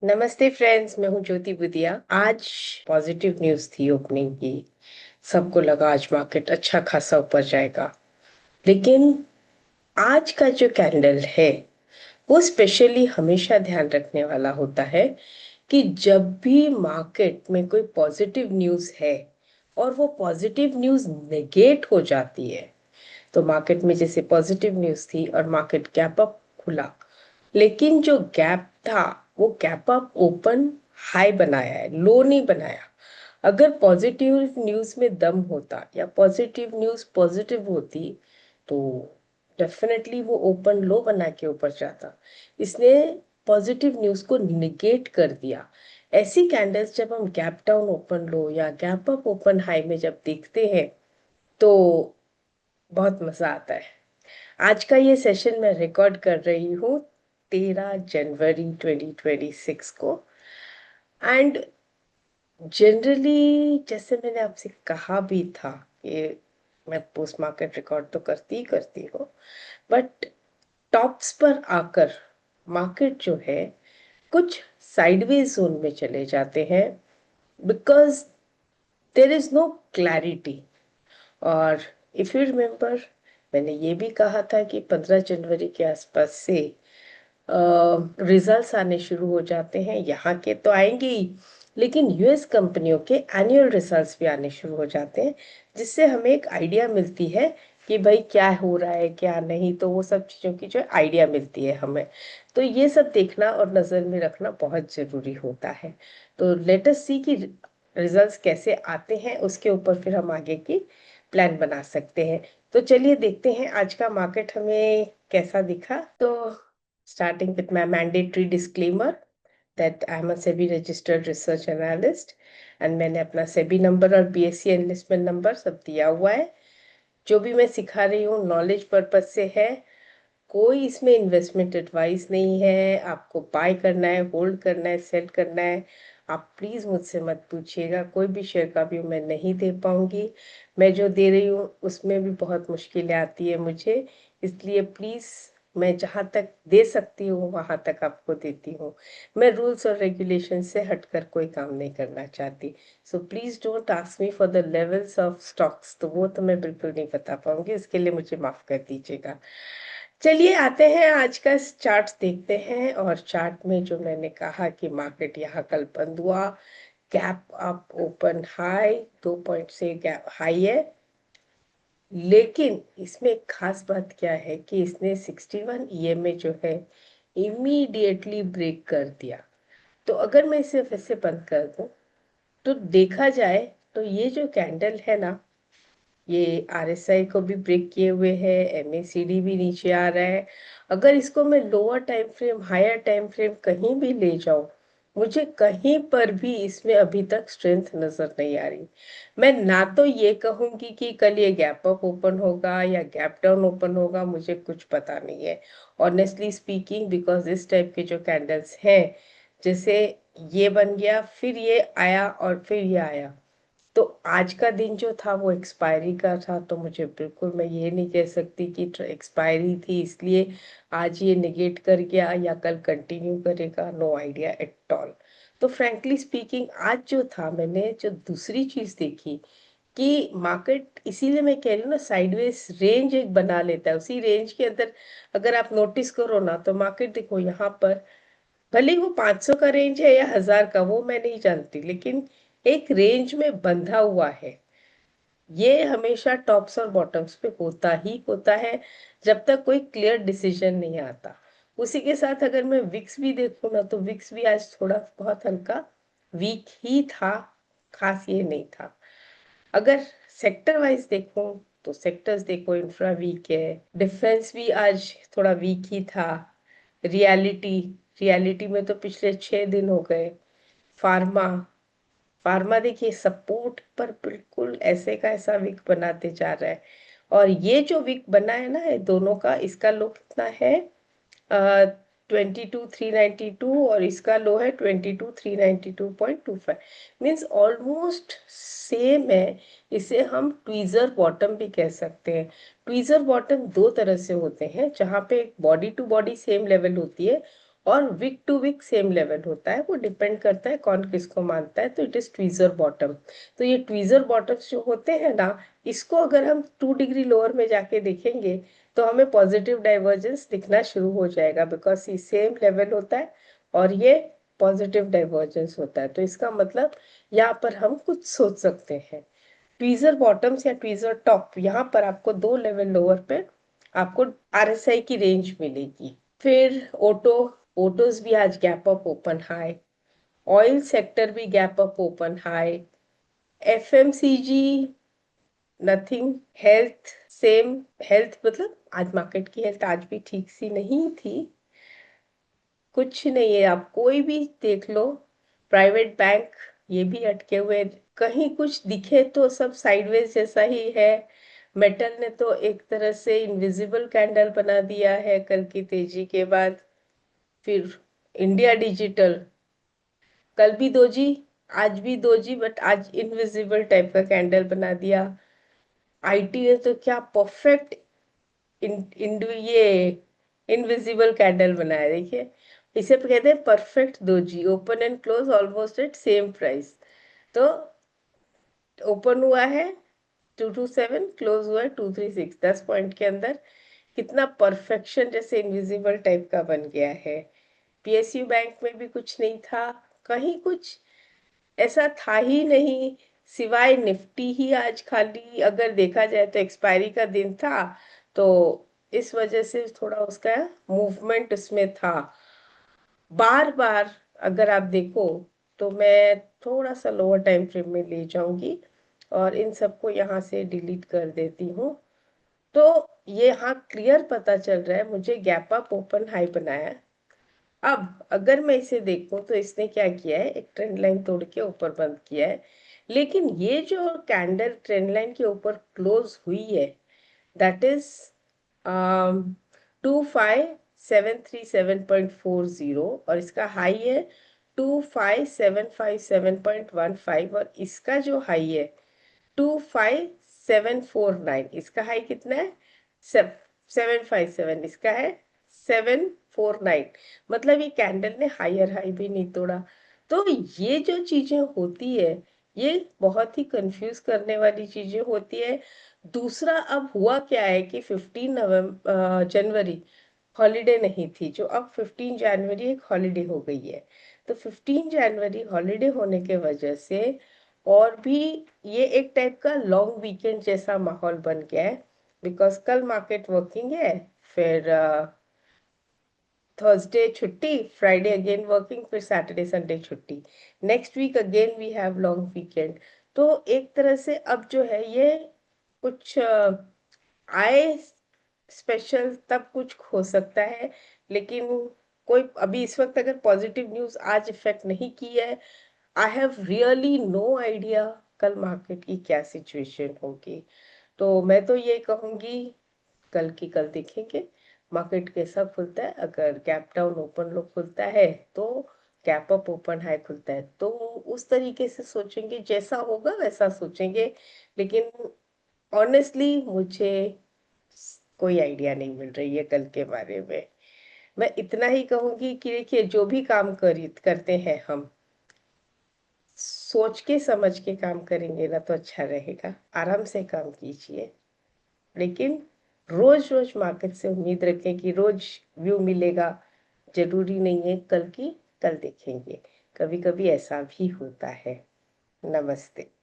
नमस्ते फ्रेंड्स, मैं हूं ज्योति बुदिया। आज पॉजिटिव न्यूज़ थी ओपनिंग की। सबको लगा आज मार्केट अच्छा खासा ऊपर जाएगा, लेकिन आज का जो कैंडल है वो स्पेशली हमेशा ध्यान रखने वाला होता है कि जब भी मार्केट में कोई पॉजिटिव न्यूज़ है और वो पॉजिटिव न्यूज़ नेगेट हो जाती है, तो मार्केट में जैसे पॉजिटिव न्यूज़ थी और मार्केट गैप अप खुला, लेकिन जो गैप था वो गैप अप ओपन हाई बनाया है, लो नहीं बनाया। अगर पॉजिटिव न्यूज़ में दम होता या पॉजिटिव न्यूज़ पॉजिटिव होती तो डेफिनेटली वो ओपन लो बना के ऊपर जाता। इसने पॉजिटिव न्यूज़ को निगेट कर दिया। ऐसी कैंडल्स जब हम गैप डाउन ओपन लो या गैप अप ओपन हाई में जब देखते हैं तो बहुत मजा आता है। आज का ये सेशन मैं रिकॉर्ड कर रही हूँ 13 जनवरी 2026 को। एंड जनरली जैसे मैंने आपसे कहा भी था कि मैं पोस्ट मार्केट रिकॉर्ड तो करती ही करती हूँ, बट टॉप्स पर आकर मार्केट जो है कुछ साइडवेज जोन में चले जाते हैं, because there is no clarity. और इफ यू रिमेम्बर, मैंने ये भी कहा था कि 15 जनवरी के आसपास से रिजल्ट्स आने शुरू हो जाते हैं। यहाँ के तो आएंगे ही, लेकिन यूएस कंपनियों के एनुअल रिजल्ट्स भी आने शुरू हो जाते हैं, जिससे हमें एक आइडिया मिलती है कि भाई क्या हो रहा है क्या नहीं। तो वो सब चीज़ों की जो आइडिया मिलती है हमें, तो ये सब देखना और नज़र में रखना बहुत ज़रूरी होता है। तो लेट अस सी कि रिजल्ट्स कैसे आते हैं, उसके ऊपर फिर हम आगे की प्लान बना सकते हैं। तो चलिए देखते हैं आज का मार्केट हमें कैसा दिखा। तो starting with my mandatory disclaimer that I am a SEBI registered research analyst, and मैंने अपना सेबी नंबर और बीएससी एनलिस्टमेंट नंबर सब दिया हुआ है। जो भी मैं सिखा रही हूँ नॉलेज पर्पज से है, कोई इसमें इन्वेस्टमेंट एडवाइस नहीं है। आपको बाय करना है, होल्ड करना है, सेल करना है, आप प्लीज़ मुझसे मत पूछिएगा। कोई भी शेयर का व्यू मैं नहीं दे पाऊंगी। मैं जो दे रही हूँ उसमें भी बहुत मुश्किलें आती है मुझे, इसलिए प्लीज़ मैं जहाँ तक दे सकती हूँ वहाँ तक आपको देती हूँ। मैं रूल्स और रेगुलेशन से हटकर कोई काम नहीं करना चाहती। So please don't ask me for the levels of stocks, तो वो तो मैं बिल्कुल नहीं बता पाऊंगी, इसके लिए मुझे माफ़ कर दीजिएगा। चलिए आते हैं आज का चार्ट देखते हैं। और चार्ट में जो मैंने कहा कि मार्केट यहाँ कल बंद हुआ, gap up open high, 2 point से गैप हाई है, लेकिन इसमें एक खास बात क्या है कि इसने 61 ईएमए जो है इमीडिएटली ब्रेक कर दिया। तो अगर मैं इसे फिर से बंद कर दूं तो देखा जाए तो ये जो कैंडल है ना, ये आरएसआई को भी ब्रेक किए हुए है, एमएसीडी भी नीचे आ रहा है। अगर इसको मैं lower time frame higher time frame कहीं भी ले जाऊं, मुझे कहीं पर भी इसमें अभी तक स्ट्रेंथ नजर नहीं आ रही। मैं ना तो ये कहूंगी कि कल ये गैप अप ओपन होगा या गैप डाउन ओपन होगा, मुझे कुछ पता नहीं है ऑनेस्टली स्पीकिंग, बिकॉज इस टाइप के जो कैंडल्स हैं, जैसे ये बन गया फिर ये आया और फिर ये आया, तो आज का दिन जो था वो एक्सपायरी का था। तो मुझे बिल्कुल, मैं ये नहीं कह सकती कि एक्सपायरी थी इसलिए आज ये निगेट कर गया या कल कंटिन्यू करेगा, नो आइडिया एट ऑल। तो फ्रैंकली स्पीकिंग आज जो था, मैंने जो दूसरी चीज देखी कि मार्केट, इसीलिए मैं कह रही हूँ ना, साइडवेज रेंज एक बना लेता है, उसी रेंज के अंदर अगर आप नोटिस करो ना तो मार्केट देखो यहाँ पर, भले ही वो 500 का रेंज है या 1000 का वो मैं नहीं जानती, लेकिन एक रेंज में बंधा हुआ है। ये हमेशा टॉप्स और बॉटम्स पे होता ही होता है जब तक कोई क्लियर डिसीजन नहीं आता। उसी के साथ अगर मैं विक्स भी देखूँ ना, तो विक्स भी आज थोड़ा बहुत हल्का वीक ही था, खास ये नहीं था। अगर सेक्टर वाइज देखूं तो सेक्टर्स देखो, इंफ्रा वीक है, डिफेंस भी आज थोड़ा वीक ही था, रियलिटी रियलिटी में तो पिछले 6 दिन हो गए, फार्मा फार्मा देखिए सपोर्ट पर बिल्कुल ऐसे का ऐसा विक बनाते जा रहा है। और ये जो विक बना है ना, ये दोनों का, इसका लो कितना है, 22,392, और इसका लो है 22,392.25, मीन्स ऑलमोस्ट सेम है। इसे हम ट्वीजर बॉटम भी कह सकते हैं। ट्वीजर बॉटम दो तरह से होते हैं, जहाँ पे body to body same level होती है और week to week same level होता है, वो डिपेंड करता है कौन किसको मानता है। तो इट इज ट्वीजर बॉटम। तो ये ट्वीजर बॉटम्स जो होते हैं ना, इसको अगर हम 2 डिग्री लोअर में जाके देखेंगे तो हमें पॉजिटिव डाइवर्जेंस दिखना शुरू हो जाएगा, बिकॉज ये सेम लेवल होता है और ये पॉजिटिव डाइवर्जेंस होता है। तो इसका मतलब यहाँ पर हम कुछ सोच सकते हैं। ट्वीजर बॉटम्स या ट्वीजर टॉप, यहाँ पर आपको 2 लेवल लोअर पे आपको आरएसआई की रेंज मिलेगी। फिर ओटोज भी आज gap up open high, oil sector भी gap up open high, FMCG nothing, health same. Health मतलब आज मार्केट की हेल्थ आज भी ठीक सी नहीं थी, कुछ नहीं है, आप कोई भी देख लो। प्राइवेट बैंक ये भी अटके हुए, कहीं कुछ दिखे तो सब साइडवेज जैसा ही है। मेटल ने तो एक तरह से इनविजिबल कैंडल बना दिया है कल की तेजी के बाद। फिर इंडिया डिजिटल कल भी दोजी, आज भी दोजी, बट आज इनविजिबल टाइप का कैंडल बना दिया। आईटी ने तो क्या परफेक्ट ये इनविजिबल कैंडल बनाया, देखिए इसे कहते हैं perfect doji, open and close almost at same price. तो ओपन हुआ है 227, क्लोज हुआ है 236, 10 पॉइंट के अंदर। कितना परफेक्शन जैसे इनविजिबल टाइप का बन गया है। पीएसयू बैंक में भी कुछ नहीं था, कहीं कुछ ऐसा था ही नहीं, सिवाय निफ्टी ही आज खाली अगर देखा जाए तो एक्सपायरी का दिन था, तो इस वजह से थोड़ा उसका मूवमेंट उसमें था। बार बार अगर आप देखो तो मैं थोड़ा सा लोअर टाइम फ्रेम में ले जाऊंगी और इन सबको यहाँ से डिलीट कर देती हूँ। तो ये यहाँ क्लियर पता चल रहा है मुझे, गैप अप ओपन हाई बनाया है। अब अगर मैं इसे देखूं तो इसने क्या किया है, एक ट्रेंड लाइन तोड़ के ऊपर बंद किया है, लेकिन ये जो कैंडल ट्रेंड लाइन के ऊपर क्लोज हुई है, दैट इज 25,737.40, और इसका हाई है 25,757.15, और इसका जो हाई है 25,749। इसका हाई कितना है 757, इसका है 749। मतलब ये कैंडल ने हायर हाई भी नहीं तोड़ा। तो ये जो चीजें होती है ये बहुत ही कंफ्यूज करने वाली चीजें होती है। दूसरा, अब हुआ क्या है कि 15 जनवरी हॉलीडे नहीं थी, जो अब 15 जनवरी एक हॉलीडे हो गई है। तो 15 जनवरी हॉलीडे होने के वजह से और भी ये एक टाइप का लॉन्ग वीकेंड जैसा माहौल बन गया है, बिकॉज कल मार्केट वर्किंग है, फिर थर्सडे छुट्टी, फ्राइडे अगेन वर्किंग, फिर सैटरडे संडे छुट्टी, next week again we have long weekend. तो एक तरह से अब जो है ये कुछ आए स्पेशल तब कुछ हो सकता है, लेकिन कोई अभी इस वक्त अगर पॉजिटिव न्यूज आज इफेक्ट नहीं की है, I have really no idea कल मार्केट की क्या सिचुएशन होगी। तो मैं तो ये कहूंगी कल की कल देखेंगे मार्केट कैसा खुलता है। अगर गैप डाउन ओपन लो खुलता है तो गैप अप ओपन हाई खुलता है, तो उस तरीके से सोचेंगे, जैसा होगा वैसा सोचेंगे। लेकिन ऑनेस्टली मुझे कोई आइडिया नहीं मिल रही है कल के बारे में। मैं इतना ही कहूंगी कि देखिए जो भी काम करते हैं हम सोच के समझ के काम करेंगे ना तो अच्छा रहेगा, आराम से काम कीजिए। लेकिन रोज रोज मार्केट से उम्मीद रखें कि रोज व्यू मिलेगा, जरूरी नहीं है कल की कल देखेंगे, कभी कभी ऐसा भी होता है। नमस्ते।